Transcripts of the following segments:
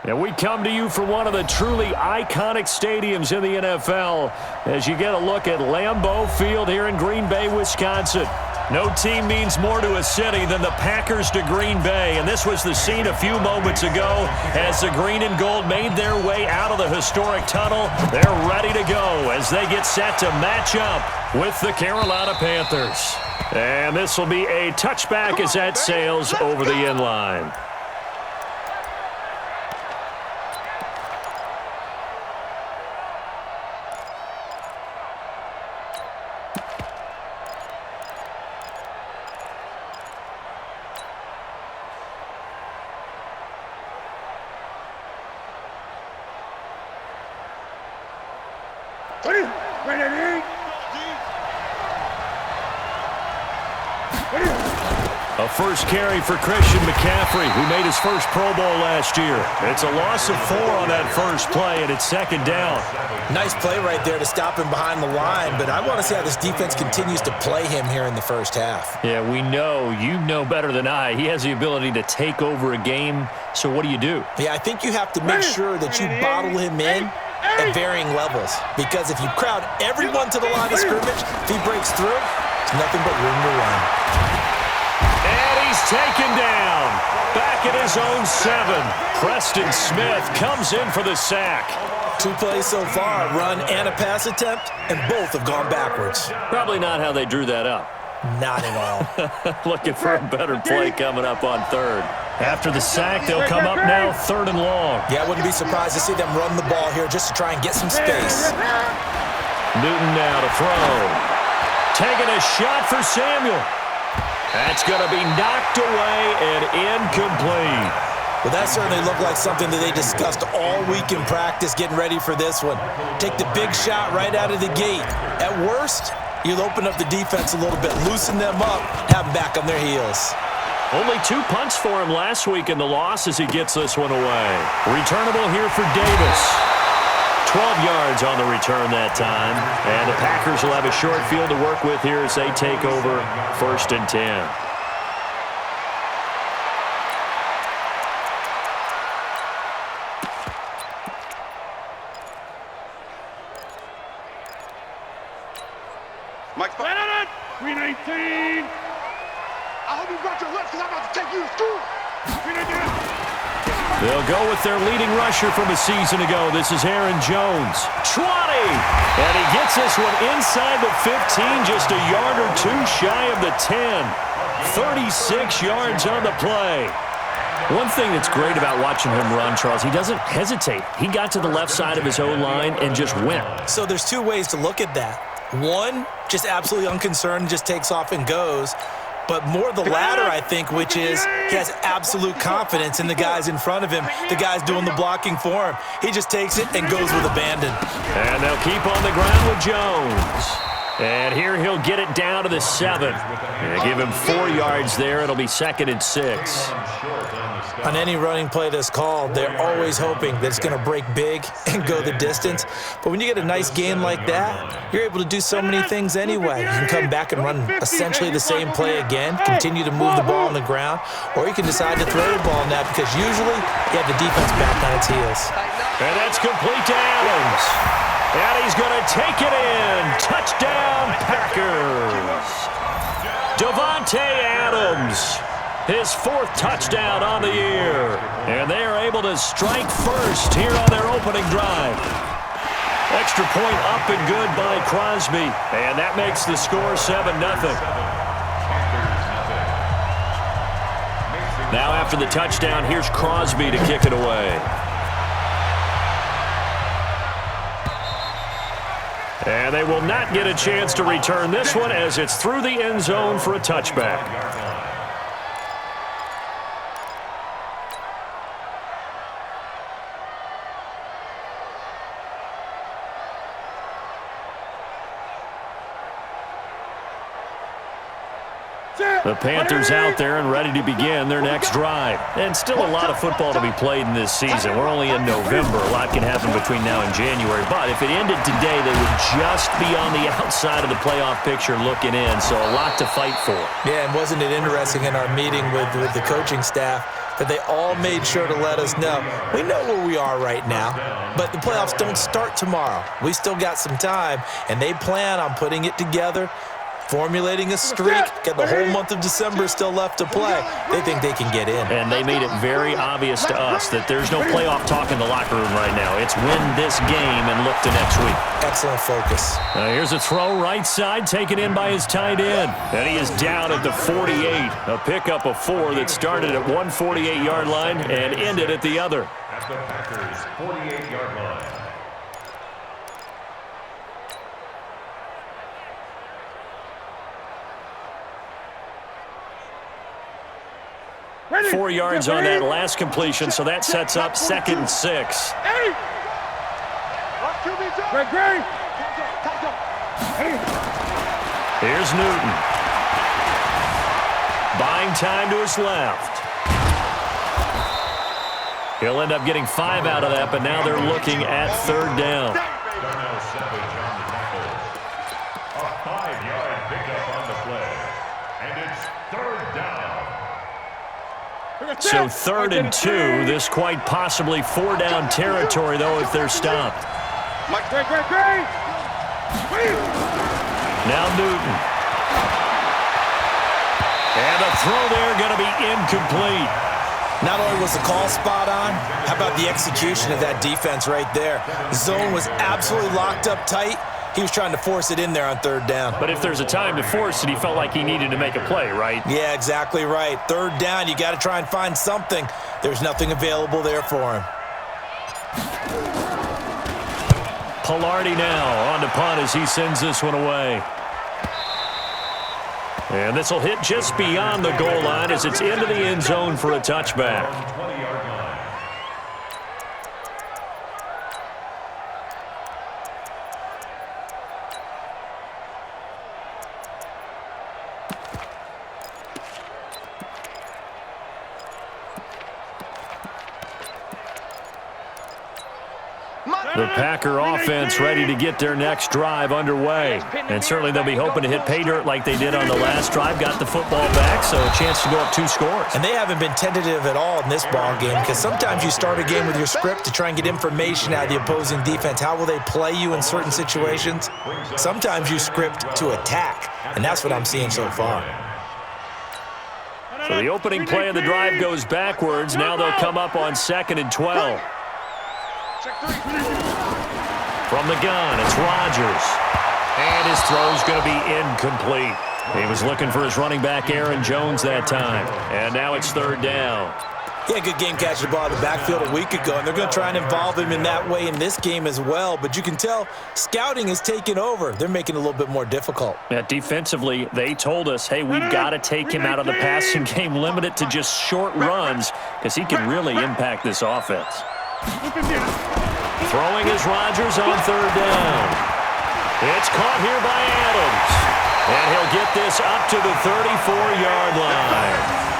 And we come to you from one of the truly iconic stadiums in the NFL as you get a look at Lambeau Field here in Green Bay, Wisconsin. No team means more to a city than the Packers to Green Bay, and this was the scene a few moments ago as the green and gold made their way out of the historic tunnel. They're ready to go as they get set to match up with the Carolina Panthers. And this will be a touchback as that sails over the end line. A first carry for Christian McCaffrey, who made his first Pro Bowl last year. It's a loss of 4 on that first play, and it's second down. Nice play right there to stop him behind the line, but I want to see how this defense continues to play him here in the first half. Yeah, we know. You know better than I. He has the ability to take over a game, so what do you do? Yeah, I think you have to make sure that you bottle him in at varying levels, because if you crowd everyone to the line of scrimmage, if he breaks through, there's nothing but room to run. And he's taken down. Back at his own 7. Preston Smith comes in for the sack. 2 plays so far, a run and a pass attempt, and both have gone backwards. Probably not how they drew that up. Not at all. Looking for a better play coming up on 3rd. After the sack, they'll come up now 3rd and long. Yeah, I wouldn't be surprised to see them run the ball here just to try and get some space. Newton now to throw. Taking a shot for Samuel. That's going to be knocked away and incomplete. Well, that certainly looked like something that they discussed all week in practice getting ready for this one. Take the big shot right out of the gate. At worst, you'll open up the defense a little bit, loosen them up, have them back on their heels. Only 2 punts for him last week in the loss as he gets this one away. Returnable here for Davis. 12 yards on the return that time. And the Packers will have a short field to work with here as they take over 1st and 10. Mike, 319. I hope you brought your lunch because I'm about to take you to school. 319. They'll go with their leading rusher from a season ago. This is Aaron Jones. 20! And he gets this one inside the 15, just a yard or 2 shy of the 10. 36 yards on the play. One thing that's great about watching him run, Charles, he doesn't hesitate. He got to the left side of his O-line and just went. So there's 2 ways to look at that. One, just absolutely unconcerned, just takes off and goes. But more the latter, I think, which is he has absolute confidence in the guys in front of him, the guys doing the blocking for him. He just takes it and goes with abandon. And they'll keep on the ground with Jones. And here he'll get it down to the 7. And give him 4 yards there. It'll be 2nd and 6. On any running play that's called, they're always hoping that it's going to break big and go the distance. But when you get a nice game like that, you're able to do so many things anyway. You can come back and run essentially the same play again, continue to move the ball on the ground, or you can decide to throw the ball now because usually you have the defense back on its heels. And that's complete to Adams. And he's going to take it in. Touchdown, Packers. Davante Adams. His 4th touchdown on the year. And they are able to strike first here on their opening drive. Extra point up and good by Crosby. And that makes the score 7-0. Now after the touchdown, here's Crosby to kick it away. And they will not get a chance to return this one as it's through the end zone for a touchback. The Panthers out there and ready to begin their next drive. And still a lot of football to be played in this season. We're only in November. A lot can happen between now and January. But if it ended today, they would just be on the outside of the playoff picture looking in. So a lot to fight for. Yeah, and wasn't it interesting in our meeting with the coaching staff? but they all made sure to let us know. We know where we are right now, but the playoffs don't start tomorrow. We still got some time, and they plan on putting it together, formulating a streak, got the whole month of December still left to play. They think they can get in. And they made it very obvious to us that there's no playoff talk in the locker room right now. It's win this game and look to next week. Excellent focus. Here's a throw right side, taken in by his tight end. And he is down at the 48. A pickup of 4 that started at one 48-yard line and ended at the other. At the Packers' 48-yard line. Ready. 4 yards on that last completion, so that sets up 2nd and 6. Great. Here's Newton. Buying time to his left. He'll end up getting 5 out of that, but now they're looking at 3rd down. Darnell Savage on the tackle. A 5-yard pickup on the play. And it's 3rd down. So 3rd and 2. This quite possibly 4-down territory, though, if they're stopped. Great. Now Newton. And a throw there going to be incomplete. Not only was the call spot on, how about the execution of that defense right there? The zone was absolutely locked up tight. He was trying to force it in there on 3rd down. But if there's a time to force it, he felt like he needed to make a play, right? Yeah, exactly right. 3rd down, you got to try and find something. There's nothing available there for him. Pilardi now on to punt as he sends this one away. And this will hit just beyond the goal line as it's into the end zone for a touchback. 20-yard line. The Packer offense ready to get their next drive underway. And certainly they'll be hoping to hit pay dirt like they did on the last drive. Got the football back, so a chance to go up 2 scores. And they haven't been tentative at all in this ball game because sometimes you start a game with your script to try and get information out of the opposing defense. How will they play you in certain situations? Sometimes you script to attack, and that's what I'm seeing so far. So the opening play of the drive goes backwards. Now they'll come up on 2nd and 12. From the gun, it's Rodgers. And his throw's going to be incomplete. He was looking for his running back, Aaron Jones, that time. And now it's 3rd down. Yeah, good game catching the ball in the backfield a week ago, and they're going to try and involve him in that way in this game as well. But you can tell scouting is taking over. They're making it a little bit more difficult. Yeah, defensively, they told us, hey, we've got to take him out of the passing game, limit it to just short runs, because he can really impact this offense. Throwing is Rodgers on 3rd down. It's caught here by Adams. And he'll get this up to the 34-yard line.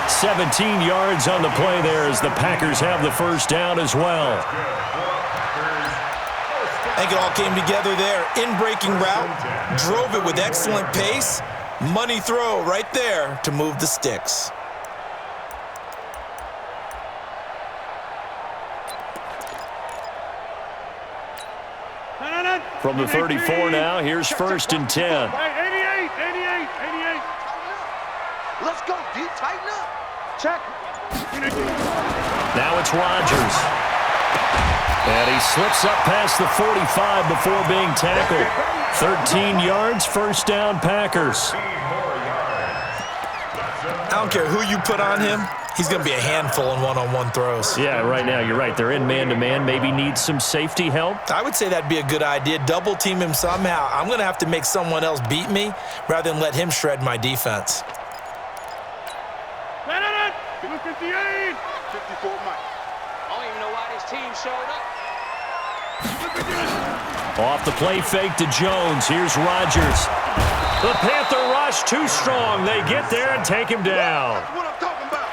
17 yards on the play there as the Packers have the 1st down as well. I think it all came together there. In-breaking route, drove it with excellent pace. Money throw right there to move the sticks. From the 34 now, here's 1st and 10. 88. Let's go, deep, tighten up. Check. Now it's Rodgers. And he slips up past the 45 before being tackled. 13 yards, 1st down, Packers. I don't care who you put on him. He's going to be a handful in one-on-one throws. Yeah, right now, you're right. They're in man-to-man. Maybe needs some safety help. I would say that'd be a good idea. Double team him somehow. I'm going to have to make someone else beat me rather than let him shred my defense. 58. 54 Mike. I don't even know why this team showed up. Off the play fake to Jones. Here's Rodgers. The Panther rush too strong. They get there and take him down. That's what I'm talking about.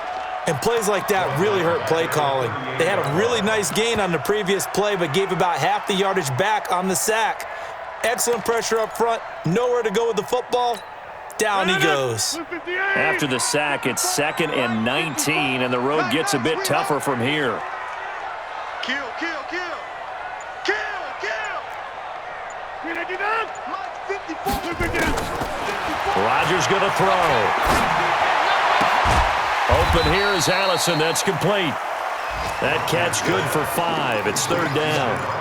And plays like that really hurt play calling. They had a really nice gain on the previous play, but gave about half the yardage back on the sack. Excellent pressure up front. Nowhere to go with the football. Down he goes. After the sack, it's 2nd and 19, and the road gets a bit tougher from here. Kill, kill, kill. Kill, kill. Rodgers going to throw. Open here is Allison. That's complete. That catch good for 5. It's 3rd down.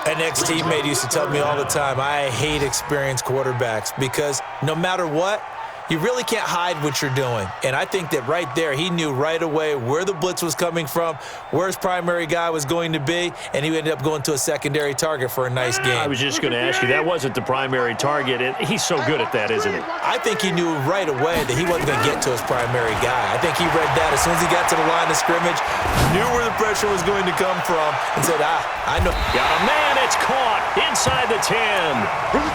An ex-teammate used to tell me all the time, I hate experienced quarterbacks because no matter what, you really can't hide what you're doing. And I think that right there, he knew right away where the blitz was coming from, where his primary guy was going to be, and he ended up going to a secondary target for a nice game. I was just going to ask you, that wasn't the primary target. He's so good at that, isn't he? I think he knew right away that he wasn't going to get to his primary guy. I think he read that as soon as he got to the line of scrimmage, knew where the pressure was going to come from, and said, I know. Got a man, it's caught inside the 10.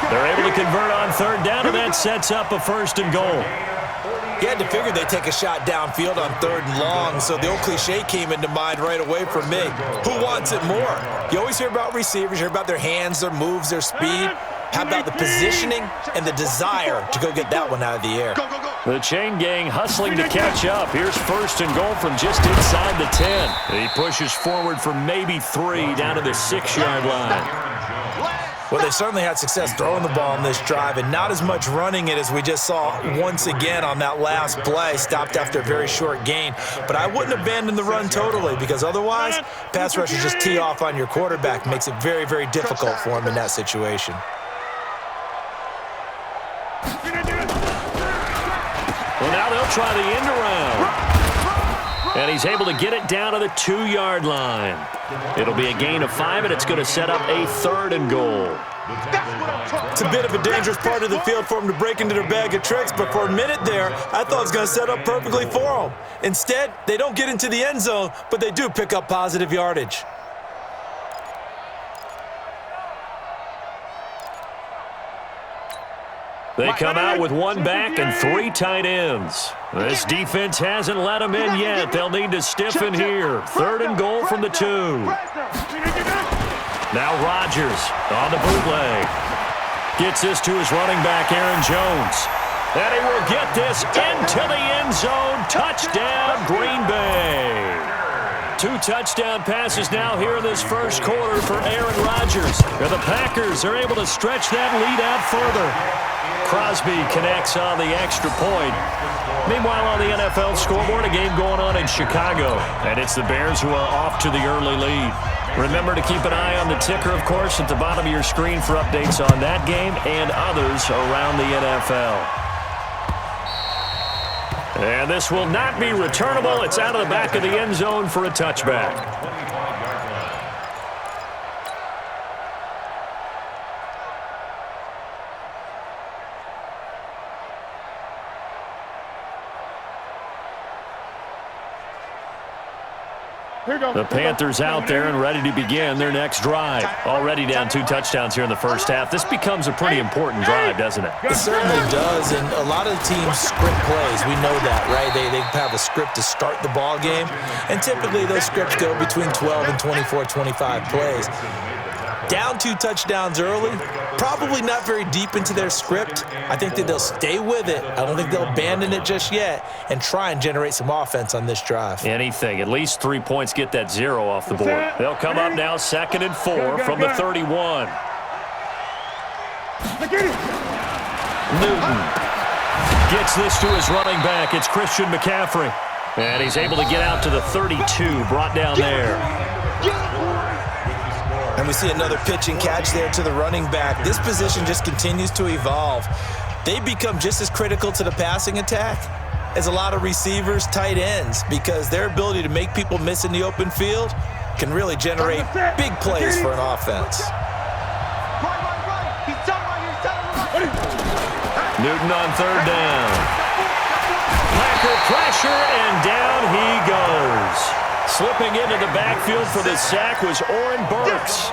They're able to convert on 3rd down, and that sets up a 1st and goal. You had to figure they'd take a shot downfield on 3rd and long, so the old cliche came into mind right away for me. Who wants it more? You always hear about receivers, you hear about their hands, their moves, their speed. How about the positioning and the desire to go get that one out of the air? The chain gang hustling to catch up. Here's 1st and goal from just inside the 10. He pushes forward for maybe 3 down to the 6-yard line. Well, they certainly had success throwing the ball on this drive and not as much running it as we just saw once again on that last play, stopped after a very short gain. But I wouldn't abandon the run totally because otherwise, pass rushers just tee off on your quarterback. Makes it very, very difficult for him in that situation. Well, now they'll try the end around. And he's able to get it down to the 2-yard line. It'll be a gain of 5, and it's going to set up a 3rd and goal. It's a bit of a dangerous part of the field for him to break into their bag of tricks, but for a minute there, I thought it was going to set up perfectly for him. Instead, they don't get into the end zone, but they do pick up positive yardage. They come out with 1 back and 3 tight ends. This defense hasn't let them in yet. They'll need to stiffen here. 3rd and goal from the 2. Now Rodgers on the bootleg. Gets this to his running back, Aaron Jones. And he will get this into the end zone. Touchdown, Green Bay. 2 touchdown passes now here in this first quarter for Aaron Rodgers. And the Packers are able to stretch that lead out further. Crosby connects on the extra point. Meanwhile, on the NFL scoreboard, a game going on in Chicago. And it's the Bears who are off to the early lead. Remember to keep an eye on the ticker, of course, at the bottom of your screen for updates on that game and others around the NFL. And this will not be returnable. It's out of the back of the end zone for a touchback. The Panthers out there and ready to begin their next drive. Already down 2 touchdowns here in the first half. This becomes a pretty important drive, doesn't it? It certainly does, and a lot of teams script plays. We know that, right? They have a script to start the ball game, and typically those scripts go between 12 and 24, 25 plays. Down 2 touchdowns early, probably not very deep into their script. I think that they'll stay with it. I don't think they'll abandon it just yet and try and generate some offense on this drive. Anything. At least 3 points get that 0 off the board. They'll come up now 2nd and 4 from the 31. Newton gets this to his running back. It's Christian McCaffrey. And he's able to get out to the 32, brought down there. And we see another pitch and catch there to the running back. This position just continues to evolve. They become just as critical to the passing attack as a lot of receivers, tight ends, because their ability to make people miss in the open field can really generate big plays for an offense. Newton on 3rd down. Packer pressure, and down he goes. Slipping into the backfield for the sack was Oren Burks.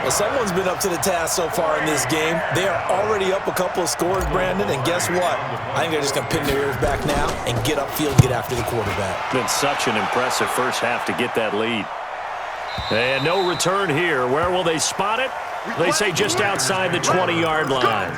Well, someone's been up to the task so far in this game. They are already up a couple of scores, Brandon, and guess what? I think they're just going to pin their ears back now and get upfield, get after the quarterback. Been such an impressive first half to get that lead. And no return here. Where will they spot it? They say just outside the 20-yard line.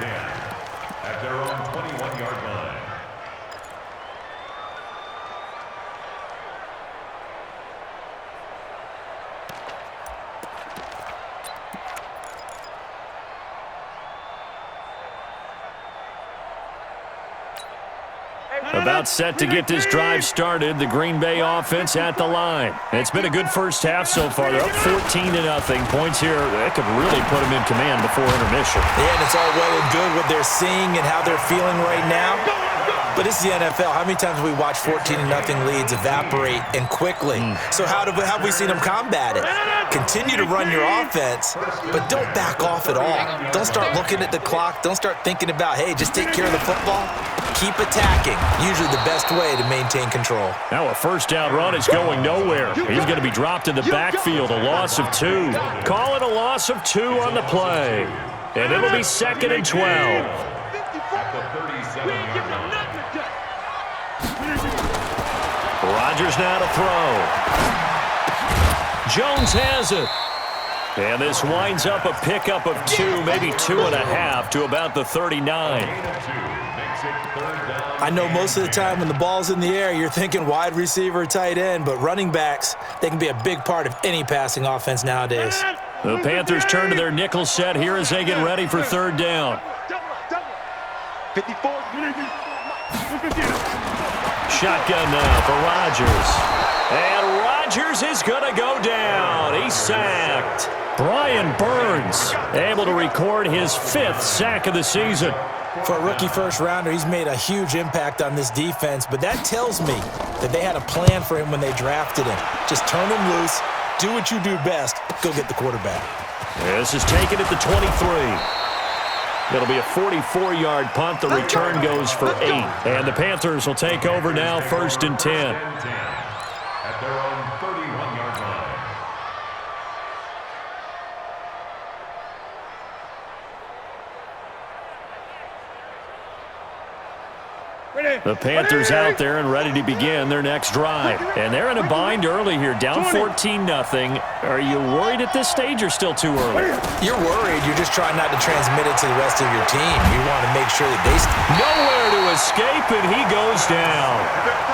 About set to get this drive started. The Green Bay offense at the line. It's been a good first half so far. They're up 14-0. Points here that could really put them in command before intermission. Yeah, and it's all well and good what they're seeing and how they're feeling right now. But it's the NFL. How many times have we watched 14-0 leads evaporate and quickly? So how have we seen them combat it? Continue to run your offense, but don't back off at all. Don't start looking at the clock. Don't start thinking about, hey, just take care of the football. Keep attacking. Usually the best way to maintain control. Now a first down run is going nowhere. He's going to be dropped in the backfield, a loss of 2. Call it a loss of 2 on the play. And it'll be 2nd and 12. At the 37-yard line. Rodgers now to throw. Jones has it. And this winds up a pickup of 2, maybe 2.5 to about the 39. I know most of the time when the ball's in the air, you're thinking wide receiver, tight end, but running backs, they can be a big part of any passing offense nowadays. The Panthers turn to their nickel set here as they get ready for 3rd down. 54. Shotgun now for Rodgers. And Rodgers is going to go down. He's sacked. Brian Burns able to record his 5th sack of the season. For a rookie first-rounder, he's made a huge impact on this defense, but that tells me that they had a plan for him when they drafted him. Just turn him loose, do what you do best, go get the quarterback. This is taken at the 23. It'll be a 44-yard punt. The return goes for 8. And the Panthers will take over now, 1st and 10. At their own 31-yard line. The Panthers out there and ready to begin their next drive. And they're in a bind early here, down 14-0. Are you worried at this stage or still too early? You're worried. You're just trying not to transmit it to the rest of your team. You want to make sure that they... Nowhere to escape, and he goes down.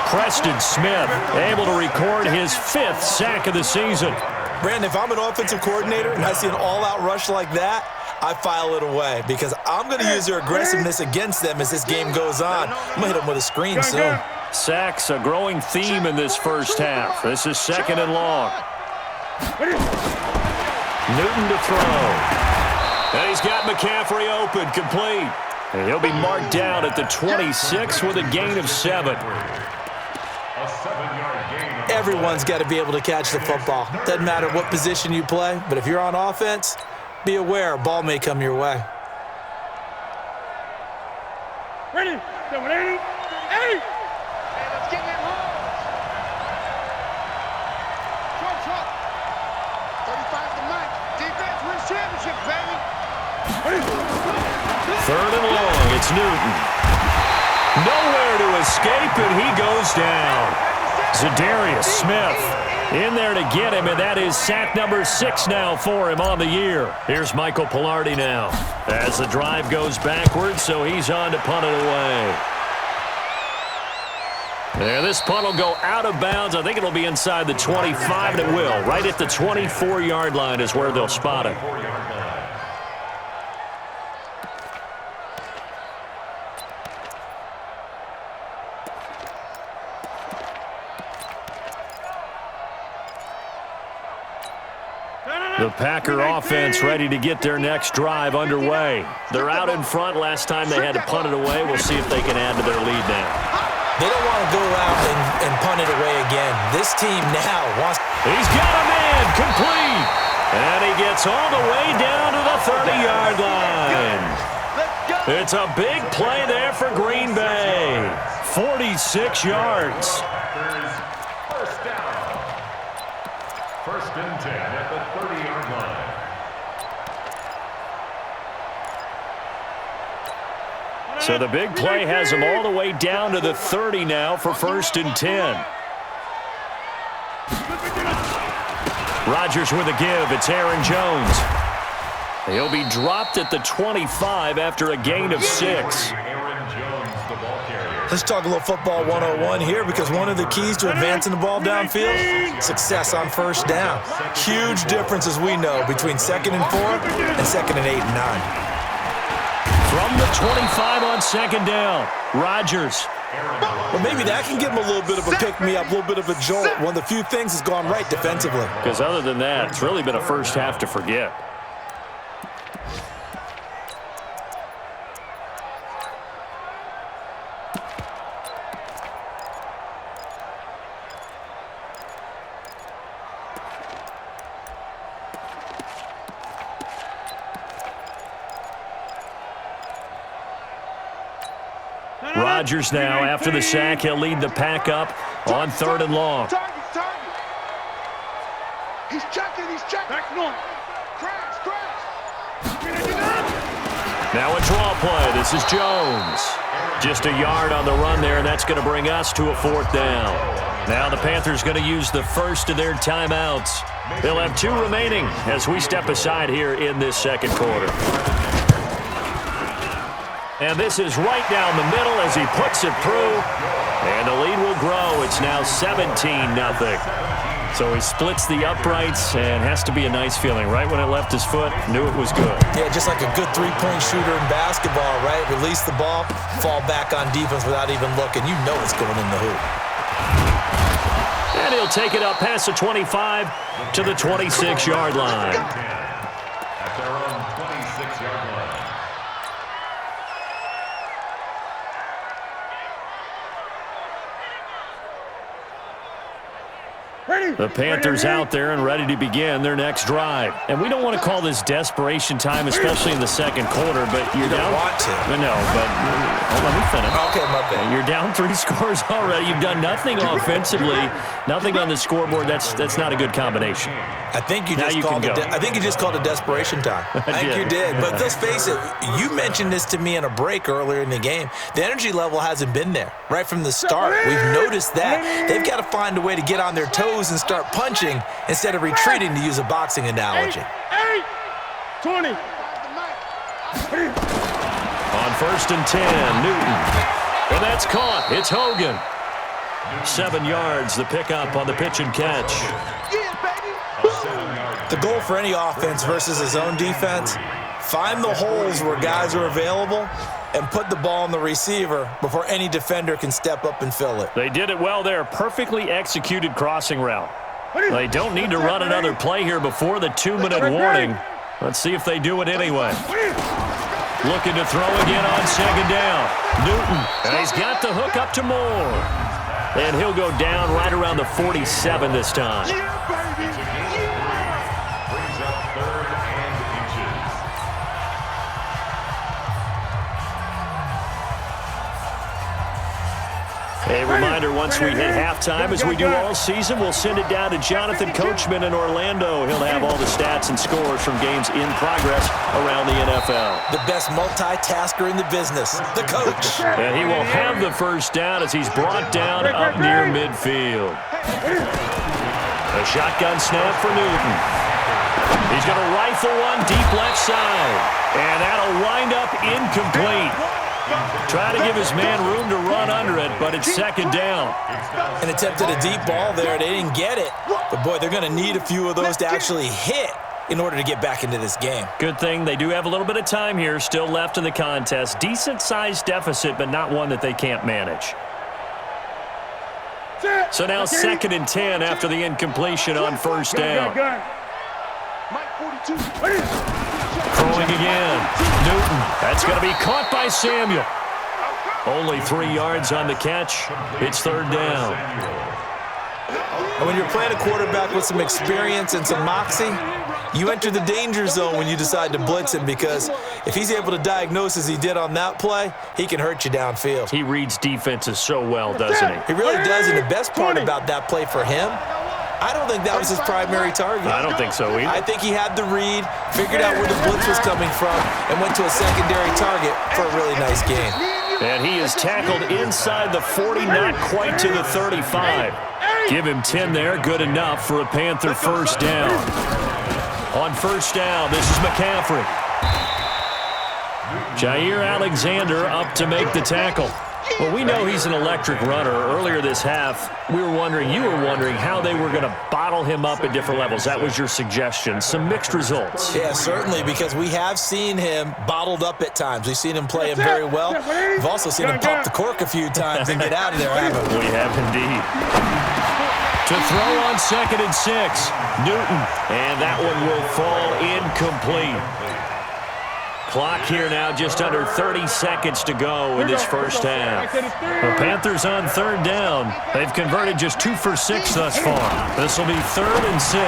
Preston Smith able to record his 5th sack of the season. Brandon, if I'm an offensive coordinator and I see an all-out rush like that, I file it away because I'm going to use their aggressiveness against them as this game goes on. I'm going to hit them with a screen soon. Sacks a growing theme in this first half. This is 2nd and long. Newton to throw. And he's got McCaffrey open, complete. And he'll be marked down at the 26 with a gain of 7. A 7-yard gain. Everyone's got to be able to catch the football. Doesn't matter what position you play, but if you're on offense, be aware a ball may come your way. Ready? 8. Hey, let's get that home. Short. 35 to Mike. Defense wins championship, baby. 3rd and long. It's Newton. Nowhere to escape, and he goes down. Zadarius Smith in there to get him, and that is sack number 6 now for him on the year. Here's Michael Pilardi now as the drive goes backwards, so he's on to punt it away. And this punt will go out of bounds. I think it'll be inside the 25, and it will. Right at the 24-yard line is where they'll spot it. The Packer offense ready to get their next drive underway. They're out in front. Last time they had to punt it away. We'll see if they can add to their lead now. They don't want to go out and punt it away again. This team now wants... He's got a man complete. And he gets all the way down to the 30-yard line. It's a big play there for Green Bay. 46 yards. First down. 1st and 10 at the 30-yard line. So the big play has him all the way down to the 30 now for 1st and 10. Rodgers with a give. It's Aaron Jones. He'll be dropped at the 25 after a gain of 6. Aaron Jones, the ball carrier. Let's talk a little football 101 here because one of the keys to advancing the ball downfield, success on 1st down. Huge difference, as we know, between 2nd and 4 and 2nd and 8 and 9. From the 25 on 2nd down, Rodgers Well, maybe that can give him a little bit of a pick-me-up, a little bit of a jolt. One of the few things has gone right defensively. Because other than that, it's really been a first half to forget. Rodgers now, after the sack, he'll lead the pack up on 3rd and long. Target. He's checking. Back north. Crash. Now a draw play. This is Jones. Just a yard on the run there, and that's going to bring us to a 4th down. Now the Panthers going to use the first of their timeouts. They'll have 2 remaining as we step aside here in this second quarter. And this is right down the middle as he puts it through. And the lead will grow. It's now 17-0. So he splits the uprights and has to be a nice feeling. Right when it left his foot, knew it was good. Yeah, just like a good three-point shooter in basketball, right? Release the ball, fall back on defense without even looking. You know it's going in the hoop. And he'll take it up past the 25 to the 26-yard line. At their own 26-yard line. The Panthers out there and ready to begin their next drive. And we don't want to call this desperation time, especially in the second quarter, but you're down. Want to. No, but let me finish. Okay, my bad. You're down 3 scores already. You've done nothing offensively, nothing on the scoreboard. That's not a good combination. I think you just called it desperation time. I think you did. But let's face it, you mentioned this to me in a break earlier in the game. The energy level hasn't been there right from the start. We've noticed that. They've got to find a way to get on their toes and start punching instead of retreating, to use a boxing analogy. 20. On 1st and 10, Newton. And that's caught. It's Hogan. 7 yards, the pickup on the pitch and catch. The goal for any offense versus a zone defense, find the holes where guys are available and put the ball on the receiver before any defender can step up and fill it. They did it well there. Perfectly executed crossing route. They don't need to run another play here before the 2-minute warning. Let's see if they do it anyway. Looking to throw again on 2nd down. Newton, and he's got the hook up to Moore. And he'll go down right around the 47 this time. Brings up 3rd and inches. A reminder, once we hit halftime, as we do all season, we'll send it down to Jonathan Coachman in Orlando. He'll have all the stats and scores from games in progress around the NFL. The best multitasker in the business, the coach. And he will have the first down as he's brought down up near midfield. A shotgun snap for Newton. He's going to rifle one deep left side. And that'll wind up incomplete. Try to give his man room to run under it, but it's 2nd down. An attempt at a deep ball there. They didn't get it. But, boy, they're going to need a few of those to actually hit in order to get back into this game. Good thing they do have a little bit of time here still left in the contest. Decent-sized deficit, but not one that they can't manage. So now 2nd and 10 after the incompletion on 1st down. Throwing again. Newton. That's going to be caught by Samuel. Only 3 yards on the catch. It's 3rd down. And when you're playing a quarterback with some experience and some moxie, you enter the danger zone when you decide to blitz him, because if he's able to diagnose as he did on that play, he can hurt you downfield. He reads defenses so well, doesn't he? He really does, and the best part about that play for him, I don't think that was his primary target. I don't think so either. I think he had the read, figured out where the blitz was coming from, and went to a secondary target for a really nice gain. And he is tackled inside the 40, not quite to the 35. Give him 10 there, good enough for a Panther first down. On 1st down, this is McCaffrey. Jair Alexander up to make the tackle. Well, we know he's an electric runner. Earlier this half, you were wondering how they were going to bottle him up at different levels. That was your suggestion. Some mixed results. Yeah, certainly, because we have seen him bottled up at times. We've seen him play him very well. We've also seen him pop the cork a few times and get out of there, haven't we? We have indeed. To throw on 2nd and 6, Newton. And that one will fall incomplete. Clock here now, just under 30 seconds to go in this first half. The Panthers on 3rd down. They've converted just 2 for 6 thus far. This will be 3rd and 6.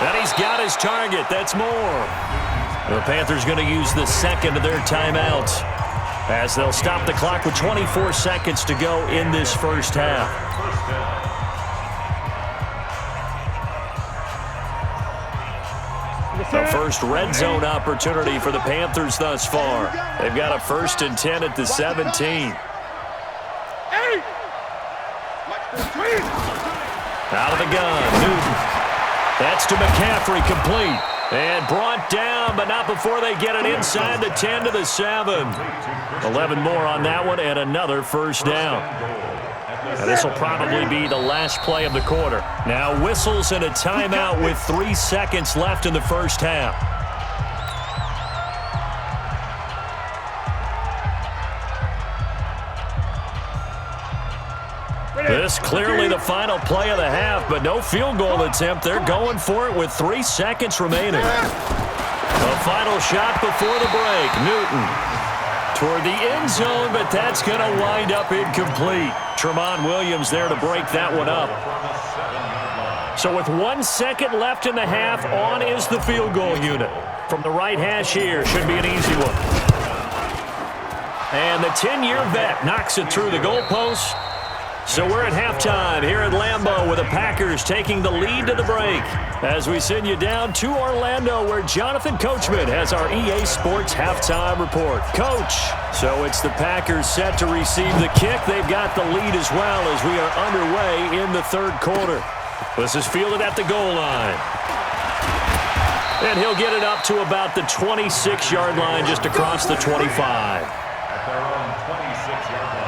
And he's got his target. That's more. The Panthers going to use the second of their timeouts as they'll stop the clock with 24 seconds to go in this first half. The first red zone opportunity for the Panthers thus far. They've got a 1st and 10 at the 17. Out of the gun, Newton. That's to McCaffrey, complete. And brought down, but not before they get it inside the 10 to the 7. 11 more on that one, and another first down. And this will probably be the last play of the quarter. Now whistles and a timeout with 3 seconds left in the first half. This clearly the final play of the half, but no field goal attempt. They're going for it with 3 seconds remaining. The final shot before the break. Newton toward the end zone, but that's going to wind up incomplete. Tremont Williams there to break that one up. So with 1 second left in the half, on is the field goal unit. From the right hash here, should be an easy one. And the 10-year vet knocks it through the goalpost. So we're at halftime here at Lambeau with the Packers taking the lead to the break as we send you down to Orlando where Jonathan Coachman has our EA Sports halftime report. Coach, so it's the Packers set to receive the kick. They've got the lead as well as we are underway in the 3rd quarter. This is fielded at the goal line. And he'll get it up to about the 26-yard line just across the 25. At their own 26-yard line.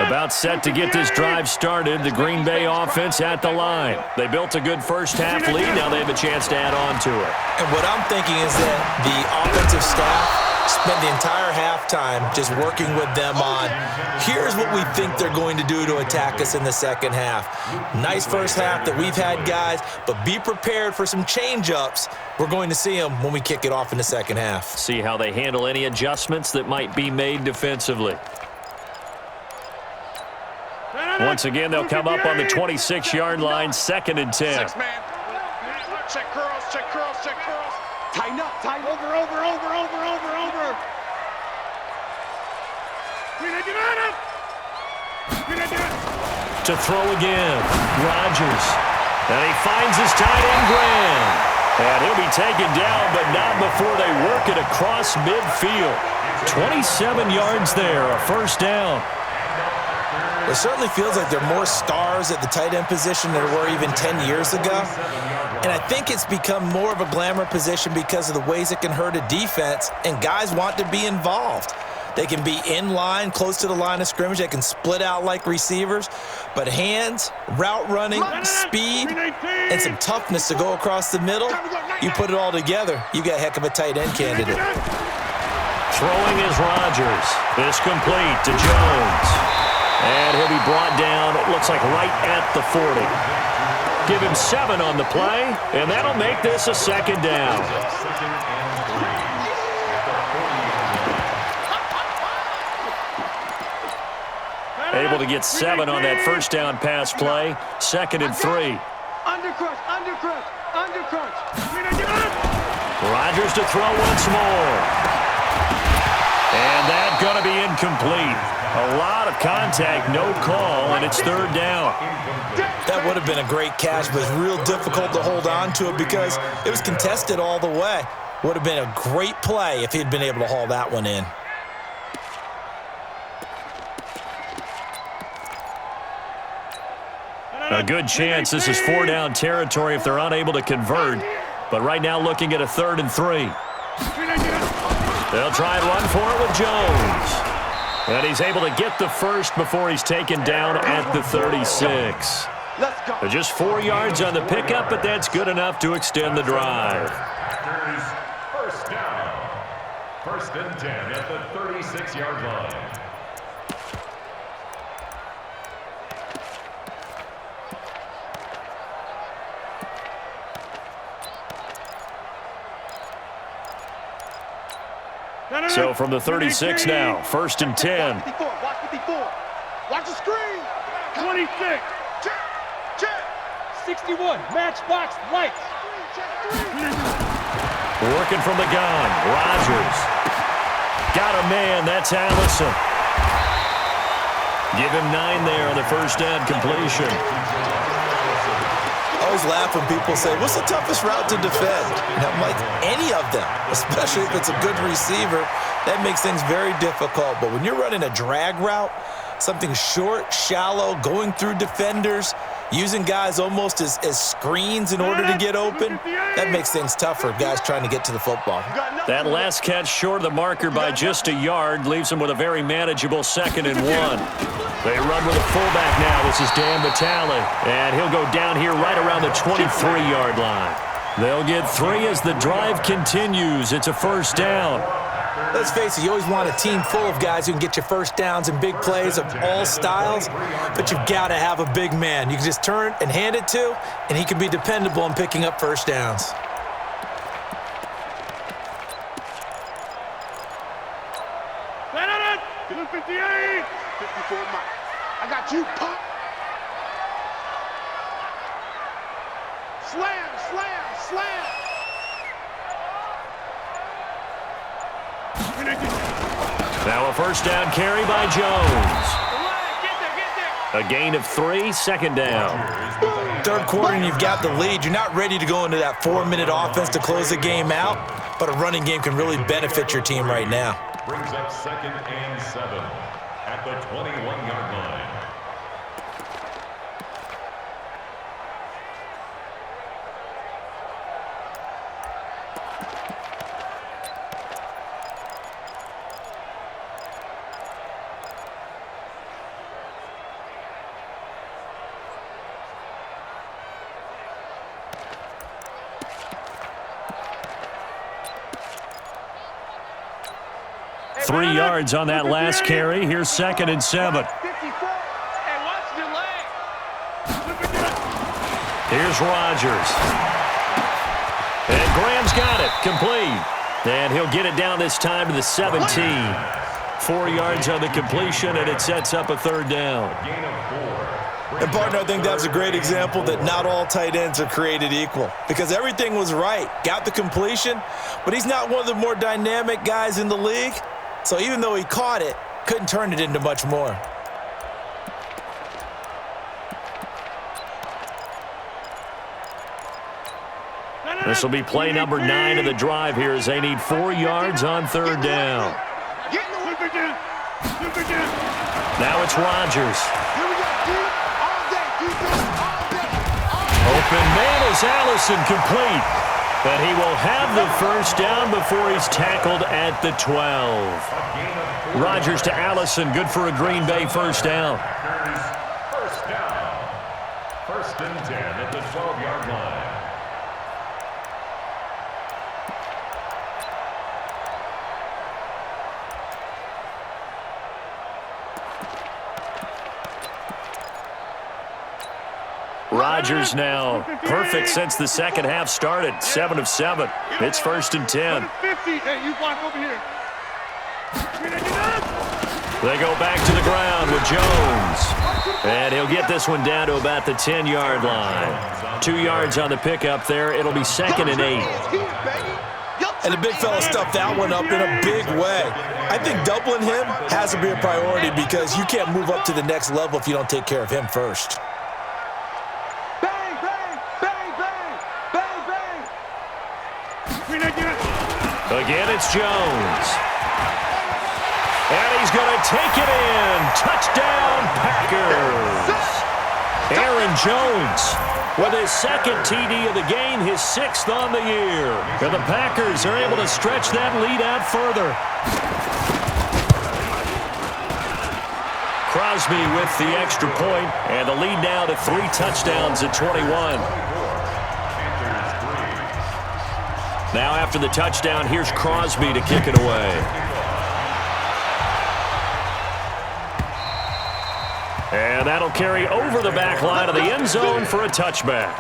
About set to get this drive started. The Green Bay offense at the line. They built a good first half lead. Now they have a chance to add on to it. And what I'm thinking is that the offensive staff spent the entire halftime just working with them on, here's what we think they're going to do to attack us in the second half. Nice first half that we've had, guys, but be prepared for some change-ups. We're going to see them when we kick it off in the second half. See how they handle any adjustments that might be made defensively. Once again, they'll come up on the 26-yard line, 2nd and 10. 6 man. Check curls, check curls, check curls. Tighten up, tighten over. To throw again, Rodgers. And he finds his tight end, Graham. And he'll be taken down, but not before they work it across midfield. 27 yards there, a first down. It certainly feels like there are more stars at the tight end position than there were even 10 years ago. And I think it's become more of a glamour position because of the ways it can hurt a defense, and guys want to be involved. They can be in line, close to the line of scrimmage. They can split out like receivers. But hands, route running, speed, and some toughness to go across the middle, you put it all together, you got a heck of a tight end candidate. Throwing is Rodgers. This complete to Jones. And he'll be brought down, it looks like right at the 40. Give him 7 on the play, and that'll make this a 2nd down. Able to get 7 on that first down pass play, 2nd and 3. Undercrunch. Rodgers to throw once more. And that's going to be incomplete. A lot of contact, no call, and it's 3rd down. That would have been a great catch, but it's real difficult to hold on to it because it was contested all the way. Would have been a great play if he'd been able to haul that one in. A good chance this is 4-down territory if they're unable to convert. But right now looking at a 3rd and 3. They'll try and run for it with Jones. And he's able to get the first before he's taken down at the 36. Let's go. Just 4 yards on the pickup, but that's good enough to extend the drive. Packers first down. 1st and 10 at the 36-yard line. So from the 36 now, 1st and 10. Watch 54. Watch the screen. 26. Check. Check. 61. Matchbox lights. Working from the gun. Rodgers. Got a man. That's Allison. Give him 9 there on the first down completion. I always laugh when people say, what's the toughest route to defend? And I'm like, any of them, especially if it's a good receiver. That makes things very difficult. But when you're running a drag route, something short, shallow, going through defenders, using guys almost as screens in order to get open, that makes things tough for guys trying to get to the football. That last catch short of the marker by just a yard leaves him with a very manageable 2nd and 1. They run with a fullback now. This is Dan Vitale, and he'll go down here right around the 23-yard line. They'll get 3 as the drive continues. It's a first down. Let's face it, you always want a team full of guys who can get you first downs and big plays of all styles, but you've got to have a big man you can just turn and hand it to, and he can be dependable in picking up first downs. Set it. 58. 54 Mike. I got you, pop. Slam, slam, slam. Now a first down carry by Jones. A gain of 3, 2nd down. 3rd quarter and you've got the lead. You're not ready to go into that 4-minute offense to close the game out, but a running game can really benefit your team right now. Brings up 2nd and 7 at the 21-yard line. Three yards on that last carry. Here's 2nd and 7. Hey, watch the leg. Here's Rodgers. And Graham's got it. Complete. And he'll get it down this time to the 17. 4 yards on the completion, and it sets up a 3rd down. Gain of 4. And, partner, I think that's a great example that not all tight ends are created equal because everything was right. Got the completion, but he's not one of the more dynamic guys in the league. So even though he caught it, couldn't turn it into much more. This will be play number 9 of the drive here as they need 4 yards on 3rd down. Now it's Rodgers. Open man is Allison, complete. But he will have the first down before he's tackled at the 12. Rodgers to Allison, good for a Green Bay first down. First down. 1st and 10 at the 12-yard line. Rodgers now perfect since the second half started. 7 of 7. It's 1st and 10. 50. Hey, you block over here. They go back to the ground with Jones. And he'll get this one down to about the 10-yard line. 2 yards on the pickup there. It'll be 2nd and 8. And the big fella stuffed that one up in a big way. I think doubling him has to be a priority because you can't move up to the next level if you don't take care of him first. Again, it's Jones. And he's going to take it in. Touchdown, Packers. Aaron Jones with his second TD of the game, his 6th on the year. And the Packers are able to stretch that lead out further. Crosby with the extra point, and the lead now to 3 touchdowns at 21. Now after the touchdown, here's Crosby to kick it away. And that'll carry over the back line of the end zone for a touchback.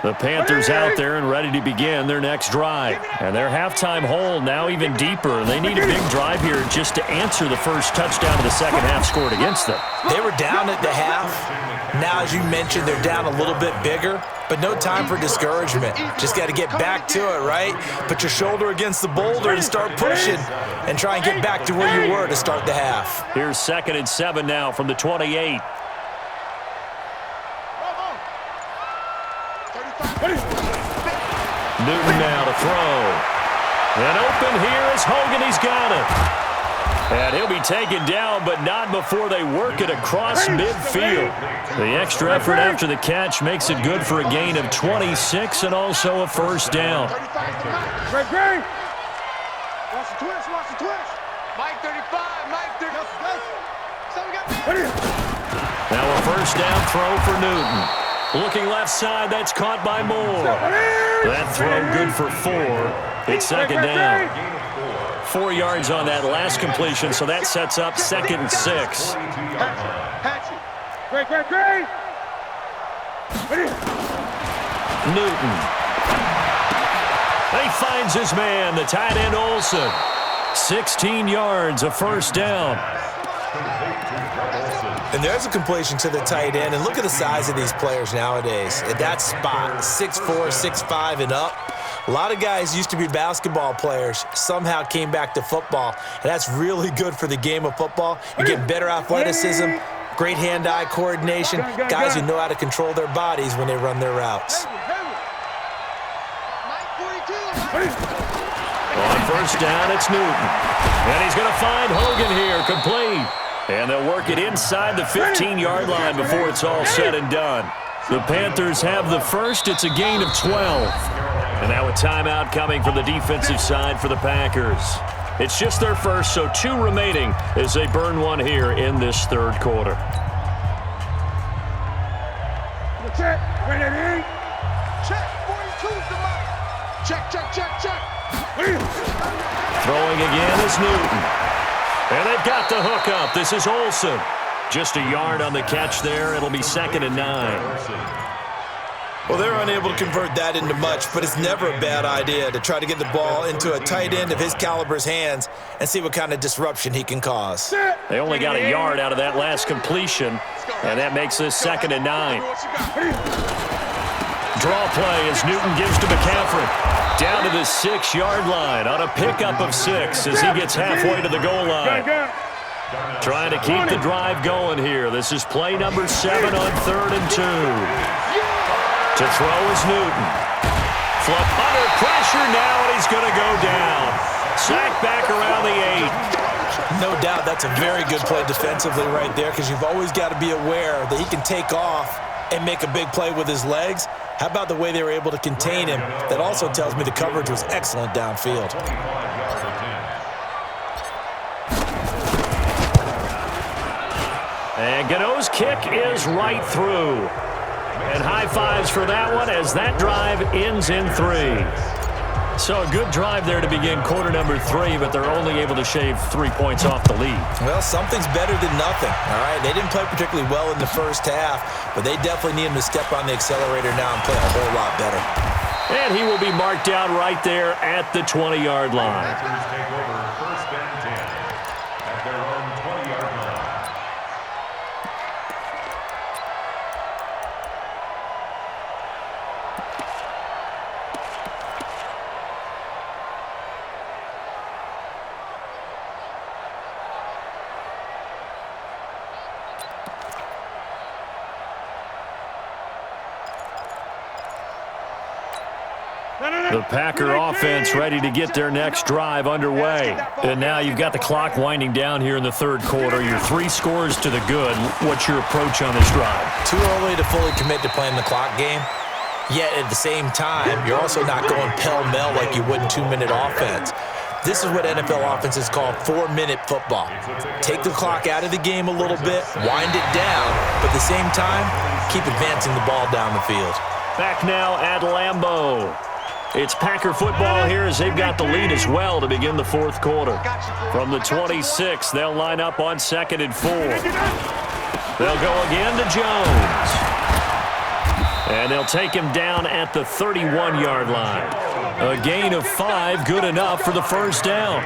The Panthers out there and ready to begin their next drive. And their halftime hole now even deeper. They need a big drive here just to answer the first touchdown of the second half scored against them. They were down at the half. Now, as you mentioned, they're down a little bit bigger, but no time for discouragement. Just got to get back to it, right? Put your shoulder against the boulder and start pushing and try and get back to where you were to start the half. Here's 2nd and 7 now from the 28. Newton now to throw. And open here is Hogan. He's got it. And he'll be taken down, but not before they work it across midfield. The extra effort after the catch makes it good for a gain of 26 and also a first down. Great. Watch the twist. Mike 35, Mike 35. Now a first down throw for Newton. Looking left side, that's caught by Moore. That throw good for 4. It's second down. 4 yards on that last completion, so that sets up 2nd and 6. Great. Newton. He finds his man, the tight end Olsen. 16 yards, a first down. And there's a completion to the tight end. And look at the size of these players nowadays. At that spot, 6'4", 6'5", and up. A lot of guys used to be basketball players, somehow came back to football. And that's really good for the game of football. You get better athleticism, great hand-eye coordination, guys who know how to control their bodies when they run their routes. On first down, it's Newton. And he's going to find Hogan here, complete. And they'll work it inside the 15-yard line before it's all said and done. The Panthers have the first. It's a gain of 12. And now a timeout coming from the defensive side for the Packers. It's just their first, so 2 remaining as they burn one here in this third quarter. Check. Ready. Check. 42's the mark. Check. Throwing again is Newton. And they've got the hook up. This is Olsen. Just a yard on the catch there. It'll be 2nd and 9. Well, they're unable to convert that into much, but it's never a bad idea to try to get the ball into a tight end of his caliber's hands and see what kind of disruption he can cause. They only got a yard out of that last completion, and that makes this 2nd and 9. Draw play as Newton gives to McCaffrey. Down to the 6-yard line on a pickup of 6 as he gets halfway to the goal line. Trying to keep the drive going here. This is play number 7 on 3rd and 2. To throw is Newton. Flip under pressure now, and he's going to go down. Sacked back around the 8. No doubt that's a very good play defensively right there, because you've always got to be aware that he can take off and make a big play with his legs. How about the way they were able to contain him? That also tells me the coverage was excellent downfield. And Gano's kick is right through. And high fives for that one as that drive ends in 3. So a good drive there to begin quarter number 3, but they're only able to shave 3 points off the lead. Well, something's better than nothing, all right? They didn't play particularly well in the first half, but they definitely need him to step on the accelerator now and play a whole lot better. And he will be marked down right there at the 20-yard line. Panthers take over 1st and 10 at their own 20-yard line. The Packer offense ready to get their next drive underway. And now you've got the clock winding down here in the third quarter. You're 3 scores to the good. What's your approach on this drive? Too early to fully commit to playing the clock game. Yet at the same time, you're also not going pell-mell like you would in 2-minute offense. This is what NFL offenses call 4-minute football. Take the clock out of the game a little bit, wind it down, but at the same time, keep advancing the ball down the field. Back now at Lambeau. It's Packer football here as they've got the lead as well to begin the fourth quarter. From the 26, they'll line up on 2nd and 4. They'll go again to Jones. And they'll take him down at the 31-yard line. A gain of 5, good enough for the first down.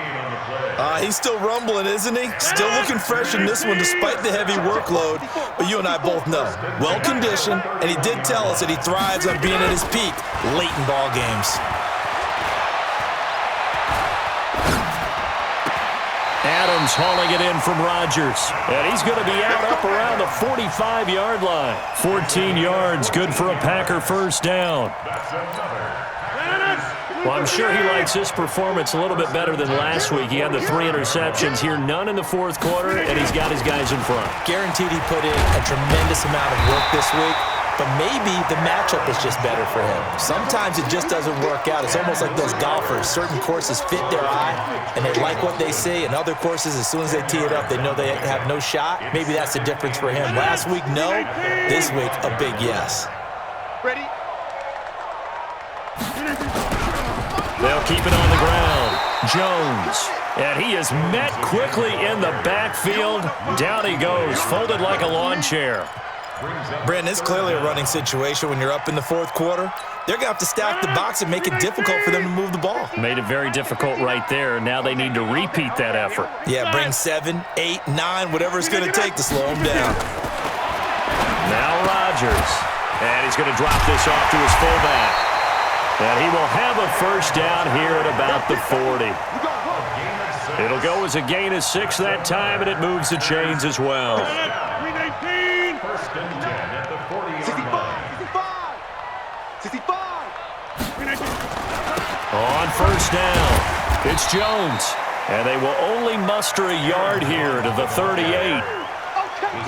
He's still rumbling, isn't he? Still looking fresh in this one despite the heavy workload. But you and I both know, well-conditioned, and he did tell us that he thrives on being at his peak late in ball games. Adams hauling it in from Rodgers. And he's going to be out up around the 45-yard line. 14 yards, good for a Packer first down. Well, I'm sure he likes this performance a little bit better than last week. He had the 3 interceptions here, none in the fourth quarter, and he's got his guys in front. Guaranteed he put in a tremendous amount of work this week, but maybe the matchup is just better for him. Sometimes it just doesn't work out. It's almost like those golfers. Certain courses fit their eye, and they like what they see, and other courses, as soon as they tee it up, they know they have no shot. Maybe that's the difference for him. Last week, no. This week, a big yes. Ready? They'll keep it on the ground. Jones. And he is met quickly in the backfield. Down he goes, folded like a lawn chair. Brandon, it's clearly a running situation when you're up in the fourth quarter. They're going to have to stack the box and make it difficult for them to move the ball. Made it very difficult right there. Now they need to repeat that effort. Yeah, bring 7, 8, 9, whatever it's going to take to slow him down. Now Rodgers. And he's going to drop this off to his fullback. And he will have a first down here at about the 40. It'll go as a gain of 6 that time, and it moves the chains as well. 319. First and 10 at the 40-yard line. 65. On first down, it's Jones. And they will only muster a yard here to the 38.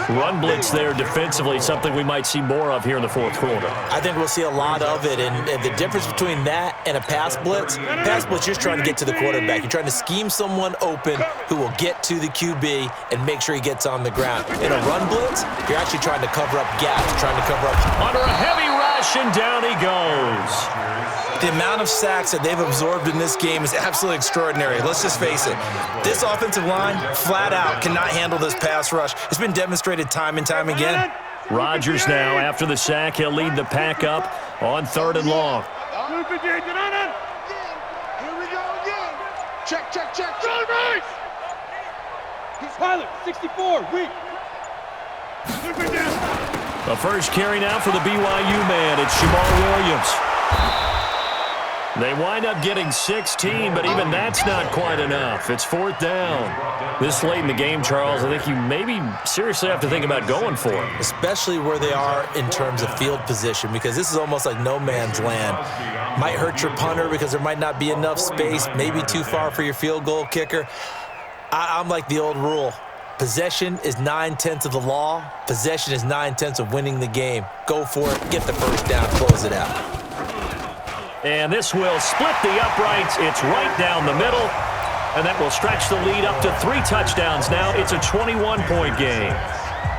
Run blitz there defensively, something we might see more of here in the fourth quarter. I think we'll see a lot of it, and the difference between that and a pass blitz, you're just trying to get to the quarterback. You're trying to scheme someone open who will get to the QB and make sure he gets on the ground. In a run blitz, you're actually trying to cover up gaps, trying to cover up. Under a heavy rush, and down he goes. The amount of sacks that they've absorbed in this game is absolutely extraordinary. Let's just face it. This offensive line, flat out, cannot handle this pass rush. It's been demonstrated time and time again. Rodgers now, after the sack, he'll lead the pack up on 3rd and long. Here we go again. Check. Pilot, 64, weak. The first carry now for the BYU man. It's Jamal Williams. They wind up getting 16, but even that's not quite enough. It's 4th down. This late in the game, Charles, I think you maybe seriously have to think about going for it. Especially where they are in terms of field position, because this is almost like no man's land. Might hurt your punter because there might not be enough space, maybe too far for your field goal kicker. I'm like the old rule. Possession is 9/10 of the law. Possession is 9/10 of winning the game. Go for it. Get the first down. Close it out. And this will split the uprights. It's right down the middle. And that will stretch the lead up to 3 touchdowns now. It's a 21-point game.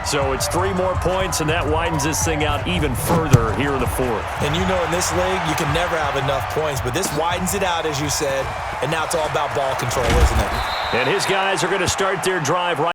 So it's 3 more points, and that widens this thing out even further here in the fourth. And you know in this league, you can never have enough points. But this widens it out, as you said. And now it's all about ball control, isn't it? And his guys are going to start their drive right